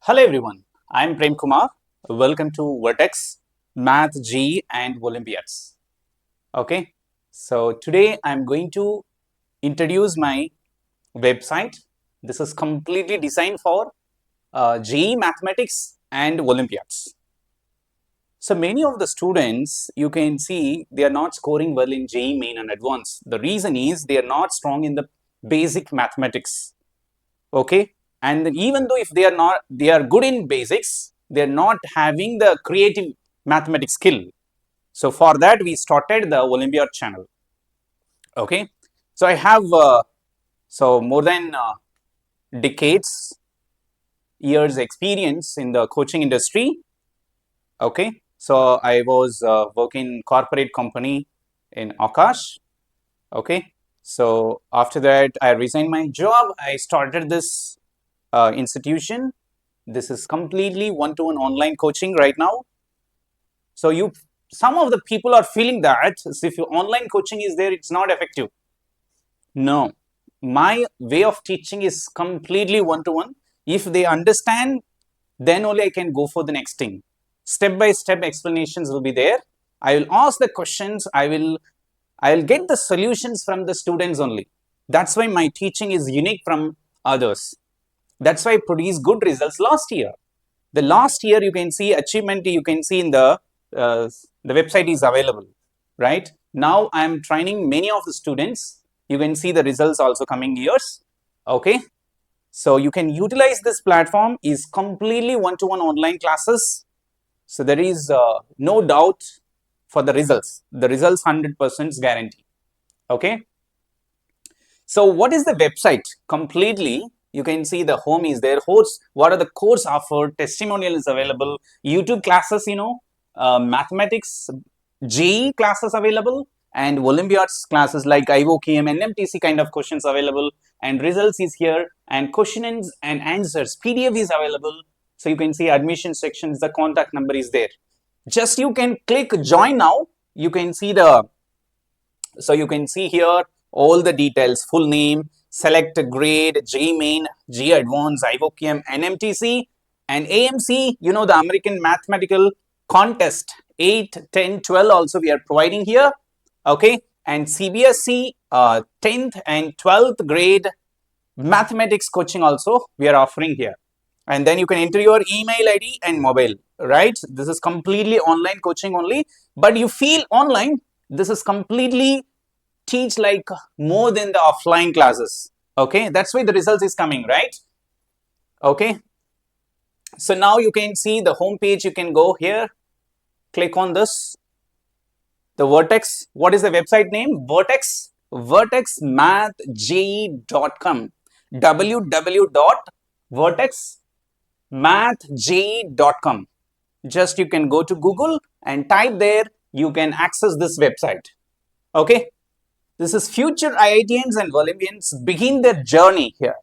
Hello everyone, I am Prem Kumar. Welcome to Vertex Math JEE and Olympiads. Okay, so today I am going to introduce my website. This is completely designed for JEE Mathematics and Olympiads. So many of the students, you can see they are not scoring well in JEE Main and Advanced. The reason is they are not strong in the basic mathematics. Okay, and even though if they are good in basics, they are not having the creative mathematics skill. So for that we started the Olympiad channel. Okay, so I have more than decades years experience in the coaching industry. Okay, so I was working corporate company in Akash. Okay, so after that I resigned my job. I started this institution. This is completely one-to-one online coaching right now. So some of the people are feeling that if your online coaching is there, it's not effective. No, my way of teaching is completely one-to-one. If they understand, then only I can go for the next thing. Step-by-step explanations will be there. I will ask the questions. I will get the solutions from the students only. That's why my teaching is unique from others. That's why I produced good results last year. The last year you can see achievement, you can see in the website is available, right? Now I am training many of the students. You can see the results also coming years. Okay, so you can utilize this platform is completely one-to-one online classes. So there is no doubt for the results. The results 100% guarantee. Okay, so what is the website? Completely you can see the home is there. What are the course offered? Testimonial is available. YouTube classes, mathematics, JEE classes available, and Olympiads classes like IOQM, NMTC kind of questions available, and results is here, and questions and answers PDF is available. So you can see admission sections. The contact number is there. Just you can click join now. You can see you can see here all the details, full name, select grade, JEE Main, JEE Advanced, IOQM, NMTC, and AMC, the American Mathematical Contest, 8, 10, 12 also we are providing here. Okay, and CBSE 10th and 12th grade mathematics coaching also we are offering here. And then you can enter your email ID and mobile, right? This is completely online coaching only, but you feel online, this is completely teach like more than the offline classes. Okay, that's why the results is coming, right? Okay, so now you can see the home page. You can go here, click on this, the Vertex. What is the website name? vertexmathjee.com, www.vertexmathjee.com. just you can go to Google and type there, you can access this website. Okay, this is future IITians and Olympians begin their journey here.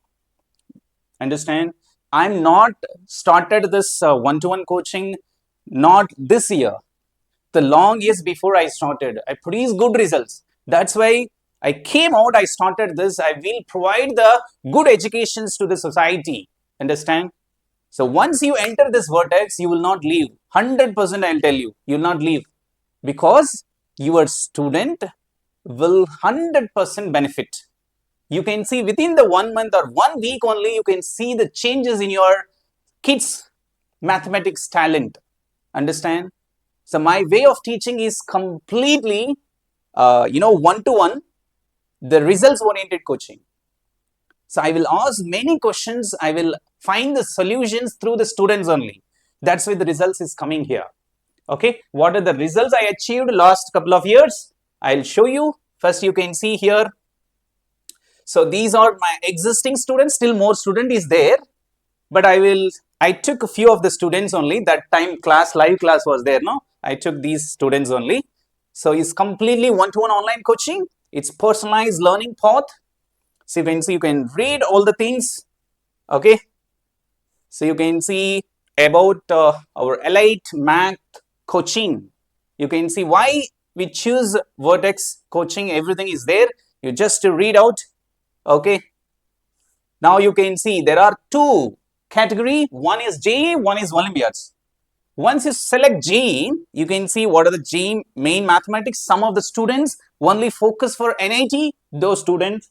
Understand? I'm not started this one-to-one coaching not this year. The long years before I started, I produced good results. That's why I came out, I started this. I will provide the good educations to the society. Understand? So once you enter this Vertex, you will not leave. 100% I'll tell you, you will not leave, because your student will 100% benefit. You can see within the 1 month or 1 week only, you can see the changes in your kids' mathematics talent. Understand? So my way of teaching is completely, one-to-one, the results-oriented coaching. So I will ask many questions. I will find the solutions through the students only. That's why the results is coming here. Okay, what are the results I achieved last couple of years? I'll show you. First, you can see here. So these are my existing students. Still more student is there, but I took a few of the students only. That time live class was there, no? I took these students only. So it's completely one-to-one online coaching. It's personalized learning path. So you can read all the things. Okay. So you can see about our elite math coaching. You can see why we choose Vertex coaching. Everything is there. You just read out. Okay. Now you can see there are two category. One is JEE, one is Olympiads. Once you select JEE, you can see what are the JEE Main Mathematics. Some of the students only focus for NIT. Those students,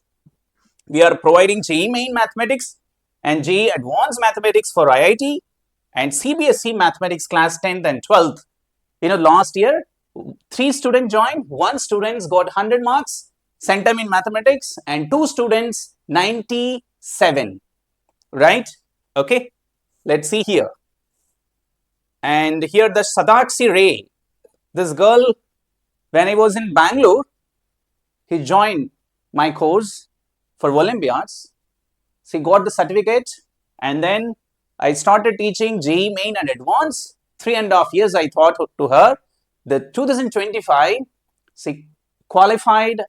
we are providing JEE Main Mathematics and JEE Advanced Mathematics for IIT and CBSE Mathematics class 10th and 12th. Last year, 3 students joined, 1 student got 100 marks, Centum in Mathematics, and 2 students 97, right? Okay, let's see here. And here the Sadakshi Ray, this girl, when I was in Bangalore, he joined my course for Olympiads. She got the certificate, and then I started teaching JEE Main and Advanced. 3.5 years I taught to her. The 2025, she qualified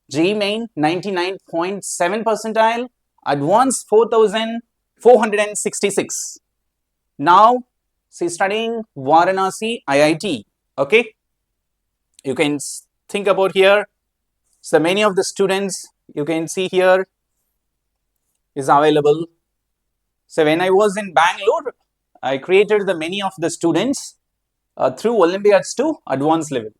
JEE Main 99.7 percentile, Advanced 4,466. Now she's studying Varanasi IIT. Okay, you can think about here. So many of the students you can see here is available. So when I was in Bangalore, I created the many of the students through Olympiads to advanced level.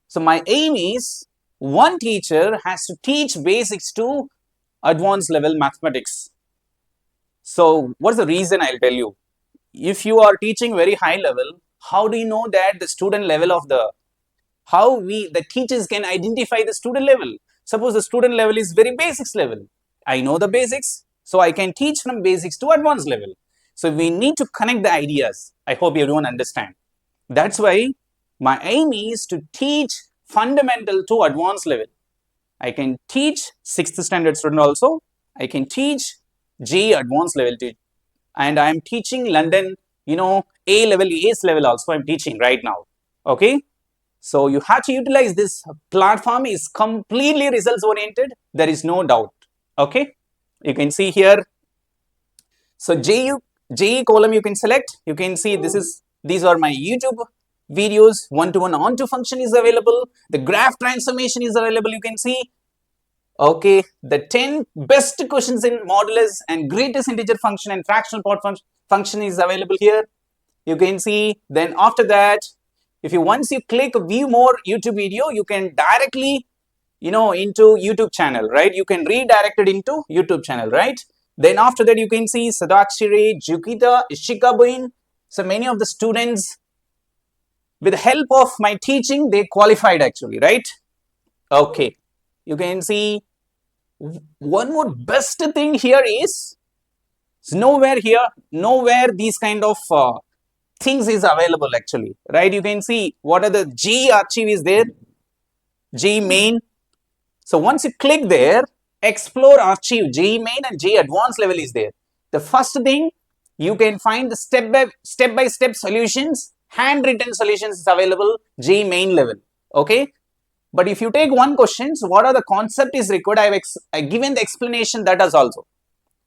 So my aim is one teacher has to teach basics to advanced level mathematics. So what's the reason? I'll tell you. If you are teaching very high level, how do you know that the student level of the teachers can identify the student level? Suppose the student level is very basics level. I know the basics, so I can teach from basics to advanced level. So we need to connect the ideas. I hope everyone understand. That's why my aim is to teach fundamental to advanced level. I can teach 6th standard student also. I can teach JEE advanced level too. And I am teaching London, A level, ACE level also I'm teaching right now. Okay. So you have to utilize this platform is completely results oriented. There is no doubt. Okay. You can see here. So JEE column you can select. You can see these are my YouTube videos. One-to-one onto function is available. The graph transformation is available. You can see. Okay, the 10 best questions in modulus and greatest integer function and fractional part function is available here. You can see. Then after that, once you click view more YouTube video, you can directly into YouTube channel, right? You can redirect it into YouTube channel, right? Then after that, you can see Sadakshiri, Jukita, Ishikabuin. So many of the students, with the help of my teaching, they qualified actually, right? Okay, you can see one more best thing here is nowhere these kind of things is available actually, right? You can see what are the JEE archive is there, JEE Main. So once you click there, explore archive, JEE Main and JEE Advanced level is there. The first thing, you can find the step-by-step solutions, handwritten solutions is available, JEE Main level. Okay. But if you take one question, so what are the concept is required? I've given the explanation that is also.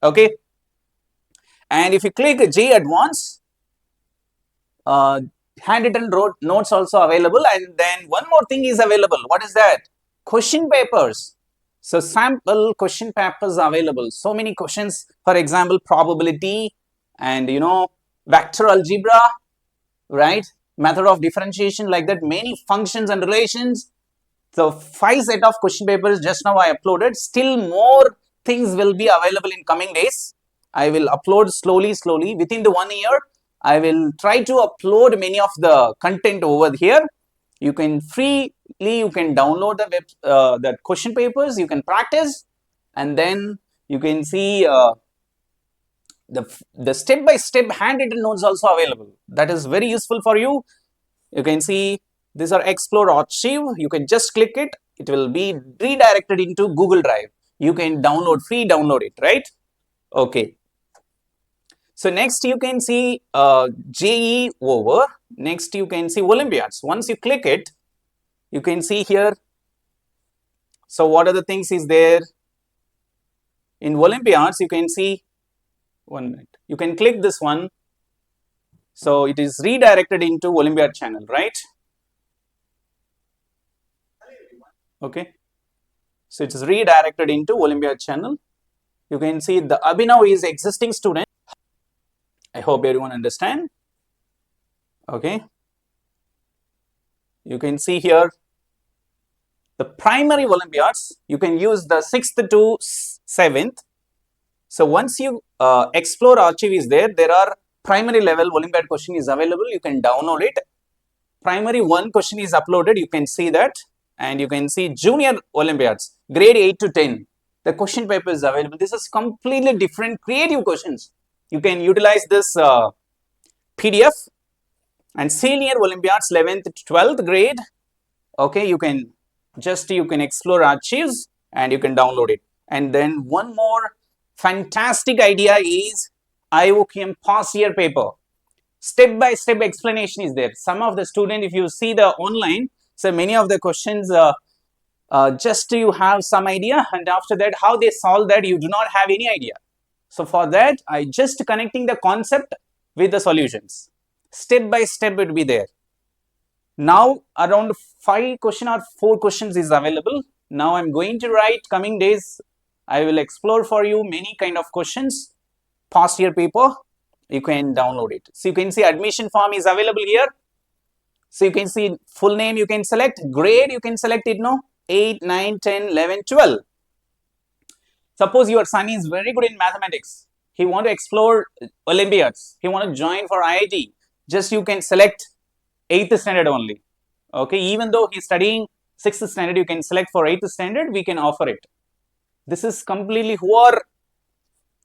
Okay. And if you click JEE Advanced, handwritten notes also available. And then one more thing is available. What is that? Question papers. So sample question papers are available. So many questions, for example, probability and vector algebra, right? Method of differentiation, like that, many functions and relations. So 5 set of question papers just now I uploaded. Still more things will be available in coming days. I will upload slowly. Within the 1 year, I will try to upload many of the content over here. You can download the that question papers. You can practice, and then you can see the step-by-step handwritten notes also available. That is very useful for you. You can see these are explore archive. You can just click it. It will be redirected into Google Drive. You can free download it, right? Okay. So next you can see JEE over. Next you can see Olympiads. Once you click it, you can see here. So what are the things is there? In Olympiads, you can see, 1 minute. You can click this one. So it is redirected into Olympiad channel, right? Okay. So it is redirected into Olympiad channel. You can see the Abhinav is existing student. I hope everyone understand. Okay. You can see here the primary Olympiads, you can use the 6th to 7th. So once you explore archive is there are primary level Olympiad question is available. You can download it. Primary 1 question is uploaded. You can see that. And you can see junior Olympiads, grade 8 to 10. The question paper is available. This is completely different creative questions. You can utilize this PDF. And senior Olympiads 11th to 12th grade. Okay, you can explore archives and you can download it. And then one more fantastic idea is IOQM past year paper. Step-by-step explanation is there. Some of the students, if you see the online, so many of the questions just you have some idea, and after that how they solve that you do not have any idea. So for that I just connecting the concept with the solutions. Step by step it will be there. Now around 5 question or 4 questions is available. Now I'm going to write coming days. I will explore for you many kind of questions. Past year paper, you can download it. So you can see admission form is available here. So you can see full name you can select, grade you can select it, no, 8, 9, 10, 11, 12. Suppose your son is very good in mathematics. He want to explore Olympiads. He want to join for IIT. Just you can select 8th standard only. Okay, even though he's studying 6th standard, you can select for 8th standard, we can offer it. This is completely who are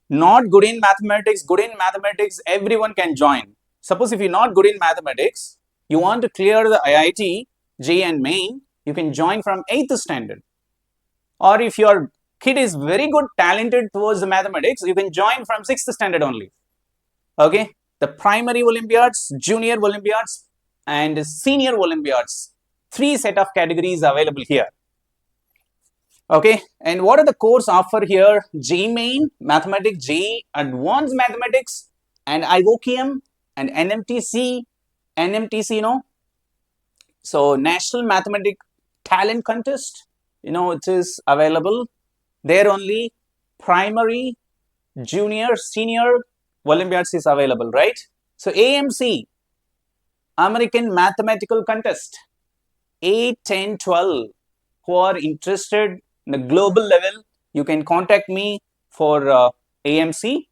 not good in mathematics, everyone can join. Suppose if you're not good in mathematics, you want to clear the IIT, JEE and Main, you can join from 8th standard. Or if your kid is very good, talented towards the mathematics, you can join from 6th standard only. Okay, the primary Olympiads, junior Olympiads and senior Olympiads, 3 set of categories available here. Okay, and what are the course offer here? JEE Main, Mathematics, JEE Advanced Mathematics, and IOQM and NMTC, you know. So National Mathematics Talent Contest, you know, it is available there only. Primary, junior, senior Olympiads is available, right? So AMC, American Mathematical Contest, 8, 10, 12, who are interested in the global level, you can contact me for AMC.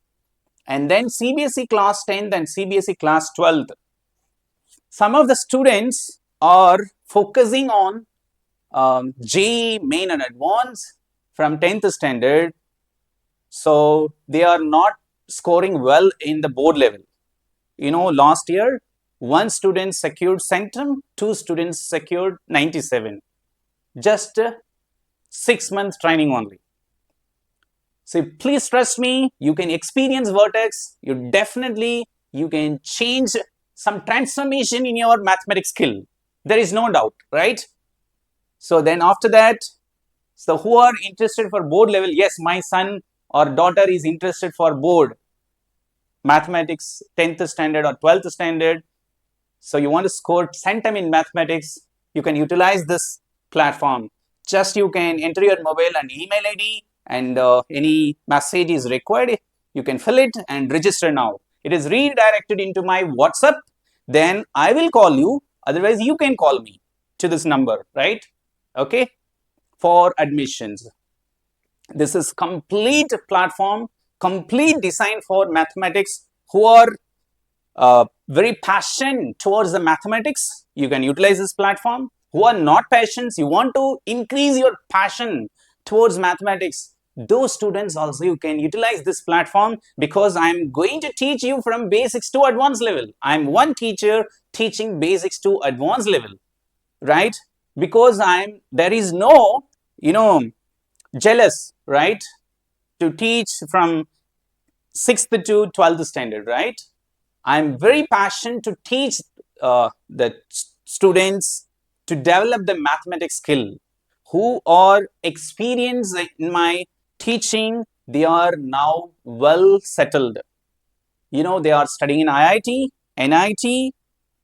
And then CBSE class 10th and CBSE class 12th. Some of the students are focusing on JEE Main and Advanced from 10th standard. So they are not scoring well in the board level. You know, last year, 1 student secured Centum, 2 students secured 97. Just 6 months training only. So please trust me, you can experience Vertex, you can change some transformation in your mathematics skill. There is no doubt, right? So then after that, so who are interested for board level? Yes, my son or daughter is interested for board mathematics 10th standard or 12th standard. So you want to score Centum in mathematics, you can utilize this platform. Just you can enter your mobile and email ID and any message is required. You can fill it and register now. It is redirected into my WhatsApp. Then I will call you. Otherwise, you can call me to this number, right? Okay, for admissions. This is complete platform, complete design for mathematics who are very passionate towards the mathematics. You can utilize this platform. Who are not passionate, you want to increase your passion towards mathematics, those students also you can utilize this platform, because I'm going to teach you from basics to advanced level. I'm one teacher teaching basics to advanced level, right? Because there is no, jealous, right, to teach from 6th to 12th standard, right? I'm very passionate to teach the students to develop the mathematics skill. Who are experienced in my teaching, they are now well settled. They are studying in IIT, NIT,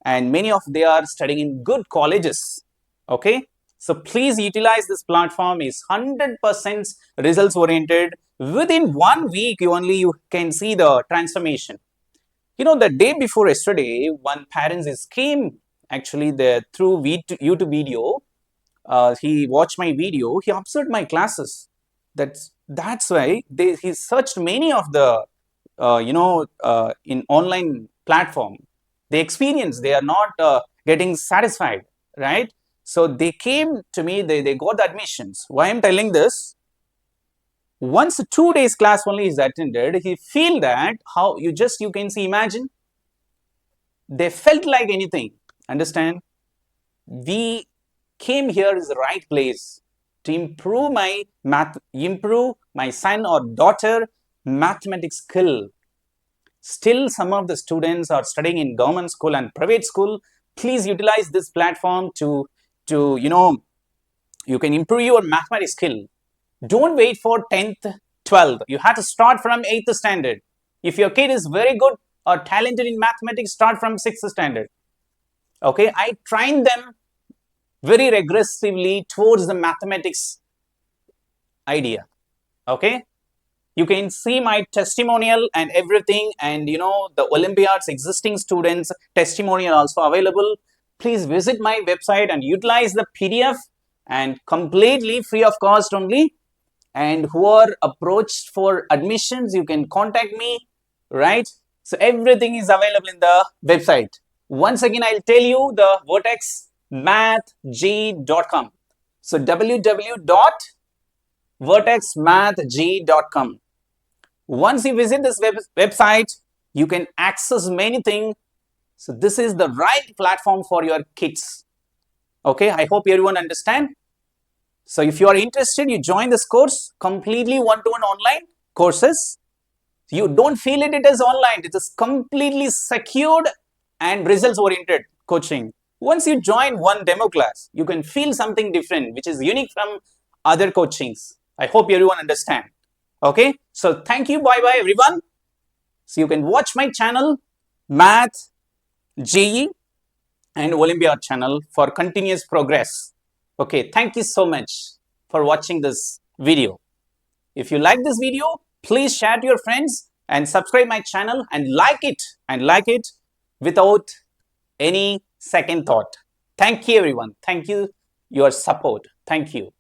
and many of they are studying in good colleges. Okay, so please utilize this platform. Is 100% results oriented. Within 1 week, you can see the transformation. You know, the day before yesterday, one parent came actually there through YouTube video. He watched my video. He observed my classes. That's why he searched many of the in online platform. The experience, they are not getting satisfied, right? So they came to me. They got the admissions. Why I'm telling this? Once 2 days class only is attended, he feel that how you can see, imagine, they felt like anything. Understand? We came here is the right place to improve my son or daughter mathematics skill. Still, some of the students are studying in government school and private school. Please utilize this platform to you can improve your mathematics skill. Don't wait for 10th, 12th. You have to start from 8th standard. If your kid is very good or talented in mathematics, start from 6th standard. Okay, I train them very regressively towards the mathematics idea. Okay, you can see my testimonial and everything, and the Olympiads existing students testimonial also available. Please visit my website and utilize the PDF, and completely free of cost only. And who are approached for admissions, you can contact me, right? So everything is available in the website. Once again, I'll tell you the Vertex Math JEE.com. So www.vertexmathjee.com. Once you visit this website, you can access many things. So this is the right platform for your kids. Okay, I hope everyone understand. So if you are interested, you join this course, completely one-to-one online courses. You don't feel it is online. It is completely secured and results-oriented coaching. Once you join one demo class, you can feel something different, which is unique from other coachings. I hope everyone understand. Okay, so thank you. Bye-bye, everyone. So you can watch my channel, Math JEE and Olympiad channel, for continuous progress. Okay, thank you so much for watching this video. If you like this video, please share to your friends and subscribe my channel and like it without any second thought. Thank you, everyone. Thank you, your support. Thank you.